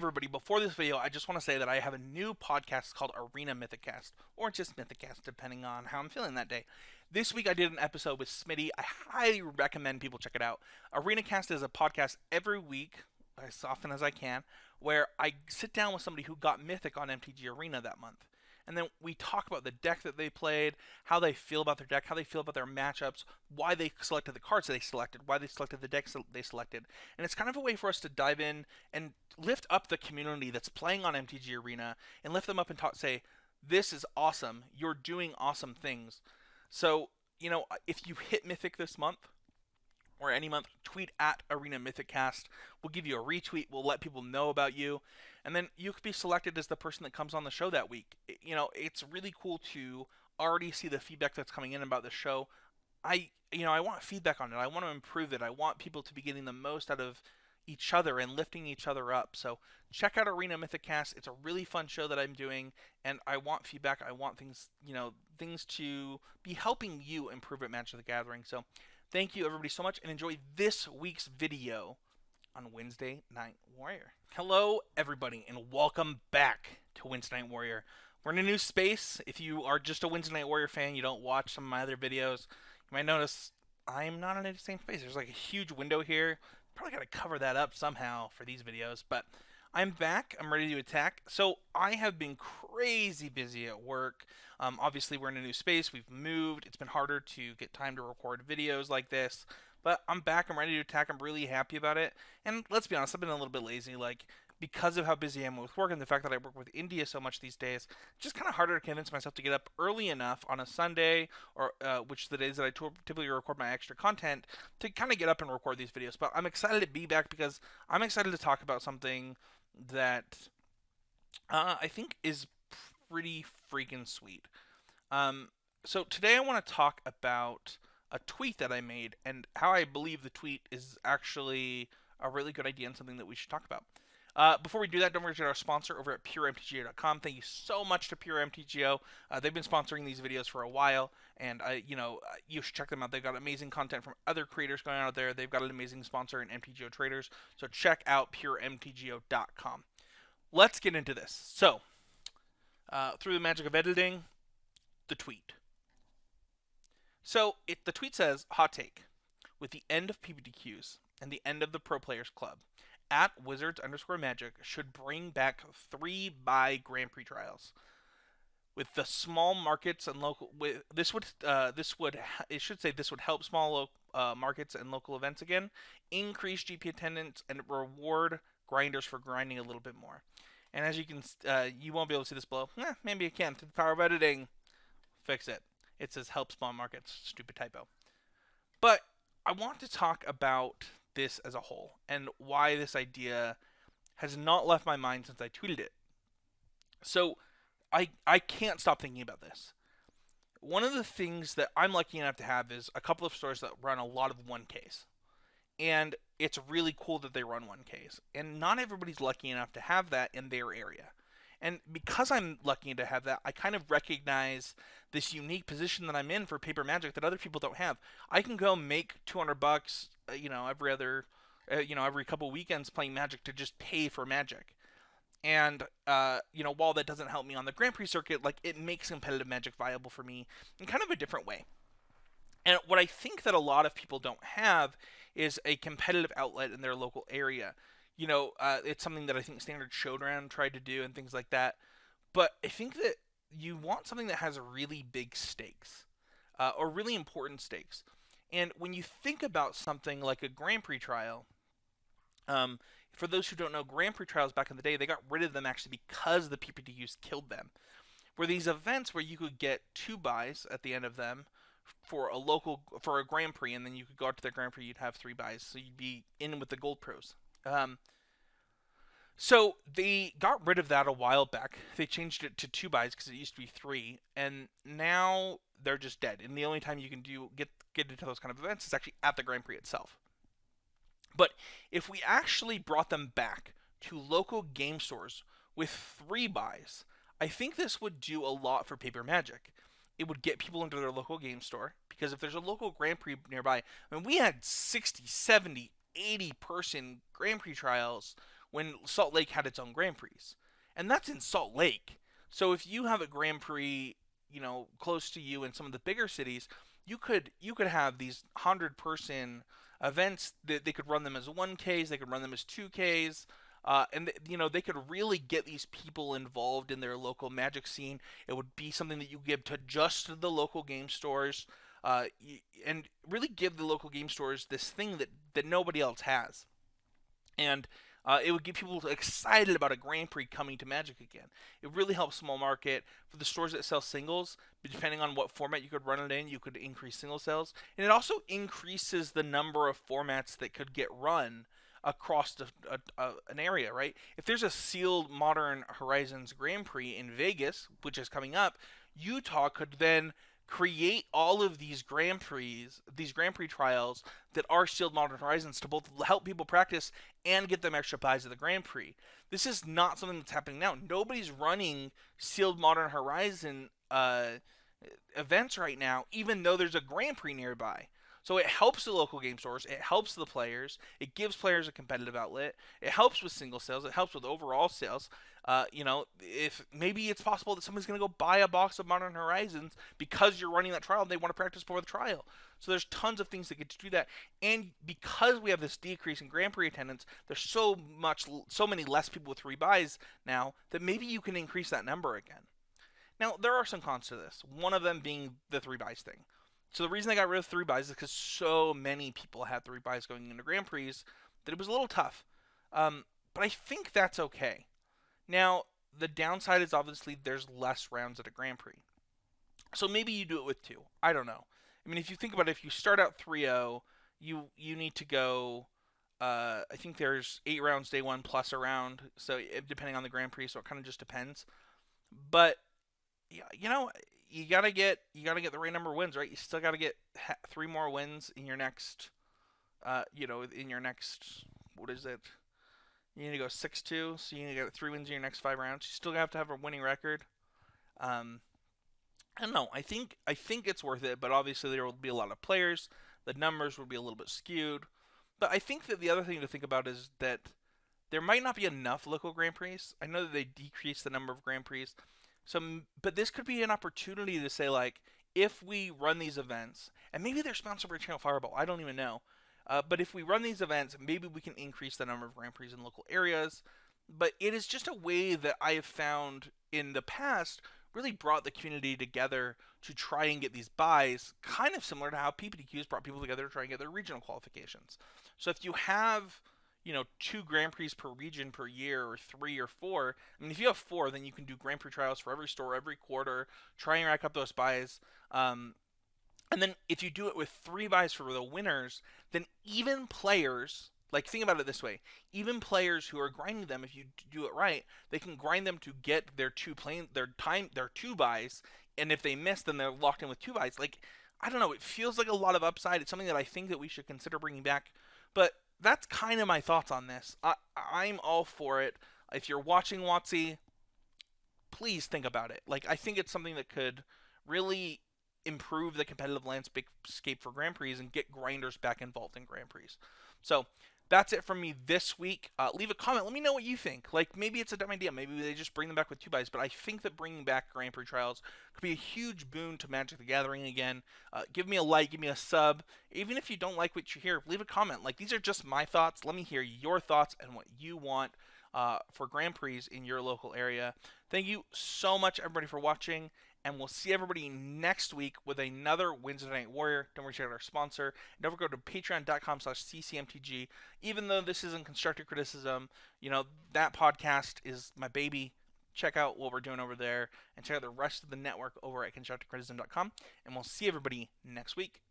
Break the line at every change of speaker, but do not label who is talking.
everybody, before this video, I just want to say that I have a new podcast called Arena Mythicast, or just Mythicast, depending on how I'm feeling that day. This week I did an episode with Smitty. I highly recommend people check it out. ArenaCast is a podcast every week, as often as I can, where I sit down with somebody who got Mythic on MTG Arena that month. And then we talk about the deck that they played, how they feel about their deck, how they feel about their matchups, why they selected the cards they selected, why they selected the decks they selected. And it's kind of a way for us to dive in and lift up the community that's playing on MTG Arena and lift them up and say, this is awesome. You're doing awesome things. So, if you hit Mythic this month, or any month, tweet at Arena Mythicast. We'll give you a retweet. We'll let people know about you. And then you could be selected as the person that comes on the show that week. It's really cool to already see the feedback that's coming in about the show. I want feedback on it. I want to improve it. I want people to be getting the most out of each other and lifting each other up. So check out Arena Mythicast. It's a really fun show that I'm doing, and I want feedback. I want things to be helping you improve at Magic the Gathering. So thank you everybody so much, and enjoy this week's video on Wednesday Night Warrior. Hello everybody, and welcome back to Wednesday Night Warrior. We're in a new space. If you are just a Wednesday Night Warrior fan, you don't watch some of my other videos, you might notice I'm not in the same space. There's like a huge window here. Probably got to cover that up somehow for these videos, but I'm back. I'm ready to attack. So I have been crazy busy at work. Obviously, we're in a new space. We've moved. It's been harder to get time to record videos like this. But I'm back. I'm ready to attack. I'm really happy about it. And let's be honest, I've been a little bit lazy. Because of how busy I am with work and the fact that I work with India so much these days, it's just kind of harder to convince myself to get up early enough on a Sunday, or which is the days that I typically record my extra content, to kind of get up and record these videos. But I'm excited to be back because I'm excited to talk about something that I think is pretty freaking sweet. So today I want to talk about a tweet that I made and how I believe the tweet is actually a really good idea and something that we should talk about. Before we do that, don't forget to our sponsor over at puremtgo.com. Thank you so much to Pure MTGO. They've been sponsoring these videos for a while, and you should check them out. They've got amazing content from other creators going out there. They've got an amazing sponsor in MTGO Traders, so check out puremtgo.com. Let's get into this. So, through the magic of editing, the tweet. So, the tweet says, hot take. With the end of PPTQs and the end of the Pro Players Club, at Wizards_Magic should bring back 3-buy Grand Prix Trials. With the small markets and local, this would help small markets and local events again, increase GP attendance, and reward grinders for grinding a little bit more. And as you can, you won't be able to see this below. Maybe you can through the power of editing. Fix it. It says help small markets. Stupid typo. But I want to talk about this as a whole and why this idea has not left my mind since I tweeted it. So I can't stop thinking about this. One of the things that I'm lucky enough to have is a couple of stores that run a lot of 1Ks. And it's really cool that they run 1Ks. And not everybody's lucky enough to have that in their area. And because I'm lucky to have that, I kind of recognize this unique position that I'm in for paper Magic that other people don't have. I can go make $200, every couple weekends playing Magic to just pay for Magic. And, while that doesn't help me on the Grand Prix circuit, it makes competitive Magic viable for me in kind of a different way. And what I think that a lot of people don't have is a competitive outlet in their local area. It's something that I think Standard Showdown tried to do and things like that. But I think that you want something that has really big stakes, or really important stakes. And when you think about something like a Grand Prix trial, for those who don't know, Grand Prix trials back in the day, they got rid of them actually because the PPTQs killed them. Were these events where you could get 2 buys at the end of them for a Grand Prix, and then you could go out to the Grand Prix, you'd have 3 buys, so you'd be in with the Gold Pros. So they got rid of that a while back. They changed it to 2 buys because it used to be 3, and now they're just dead. And the only time you can get into those kind of events is actually at the Grand Prix itself. But if we actually brought them back to local game stores with 3 buys, I think this would do a lot for paper Magic. It would get people into their local game store, because if there's a local Grand Prix nearby, we had 60, 70, 80 person Grand Prix trials when Salt Lake had its own Grand Prix. And that's in Salt Lake. So if you have a Grand Prix, close to you in some of the bigger cities, you could have these 100-person events that they could run them as 1Ks, they could run them as 2Ks. They could really get these people involved in their local Magic scene. It would be something that you give to just the local game stores, and really give the local game stores this thing that nobody else has. And it would get people excited about a Grand Prix coming to Magic again. It really helps small market. For the stores that sell singles, depending on what format you could run it in, you could increase single sales. And it also increases the number of formats that could get run across an area, right? If there's a sealed Modern Horizons Grand Prix in Vegas, which is coming up, Utah could then create all of these Grand Prix trials that are sealed Modern Horizons to both help people practice and get them extra buys at the Grand Prix. This is not something that's happening now. Nobody's running sealed Modern Horizon events right now, even though there's a Grand Prix nearby. So it helps the local game stores, it helps the players, it gives players a competitive outlet, it helps with single sales, it helps with overall sales. If maybe it's possible that somebody's going to go buy a box of Modern Horizons because you're running that trial and they want to practice before the trial. So there's tons of things that get to do that. And because we have this decrease in Grand Prix attendance, there's so many less people with 3 buys now that maybe you can increase that number again. Now, there are some cons to this, one of them being the 3 buys thing. So the reason I got rid of 3 buys is because so many people had 3 buys going into Grand Prix that it was a little tough. But I think that's okay. Now, the downside is obviously there's less rounds at a Grand Prix. So maybe you do it with 2. I don't know. I mean, if you think about it, if you start out 3-0, you need to go, I think there's 8 rounds day 1 plus a round, so depending on the Grand Prix, so it kind of just depends. But, you gotta get the right number of wins, right? You still gotta get 3 more wins in your next, what is it? You need to go 6-2, so you need to get 3 wins in your next 5 rounds. You still have to have a winning record. I don't know. I think it's worth it, but obviously there will be a lot of players. The numbers will be a little bit skewed. But I think that the other thing to think about is that there might not be enough local Grand Prix. I know that they decreased the number of Grand Prix. But this could be an opportunity to say, like, if we run these events, and maybe they're sponsored by Channel Fireball, I don't even know. But if we run these events, maybe we can increase the number of Grand Prix in local areas. But it is just a way that I have found in the past really brought the community together to try and get these buys, kind of similar to how PPTQs brought people together to try and get their regional qualifications. So if you have 2 Grand Prix per region per year, or 3 or 4. I mean, if you have 4, then you can do Grand Prix trials for every store every quarter, try and rack up those buys. And then if you do it with 3 buys for the winners, then even players, like, think about it this way, even players who are grinding them, if you do it right, they can grind them to get their 2 buys, and if they miss, then they're locked in with 2 buys. Like, I don't know, it feels like a lot of upside. It's something that I think that we should consider bringing back. But that's kind of my thoughts on this. I'm all for it. If you're watching WotC, please think about it. Like, I think it's something that could really improve the competitive landscape for Grand Prix and get grinders back involved in Grand Prix. So that's it from me this week. Leave a comment. Let me know what you think. Like, maybe it's a dumb idea. Maybe they just bring them back with 2 buys. But I think that bringing back Grand Prix trials could be a huge boon to Magic the Gathering again. Give me a like. Give me a sub. Even if you don't like what you hear, leave a comment. Like, these are just my thoughts. Let me hear your thoughts and what you want for Grand Prix in your local area. Thank you so much, everybody, for watching. And we'll see everybody next week with another Wednesday Night Warrior. Don't forget to check out our sponsor. And don't forget to go to patreon.com/ccmtg. Even though this isn't constructive criticism, that podcast is my baby. Check out what we're doing over there. And check out the rest of the network over at constructivecriticism.com. And we'll see everybody next week.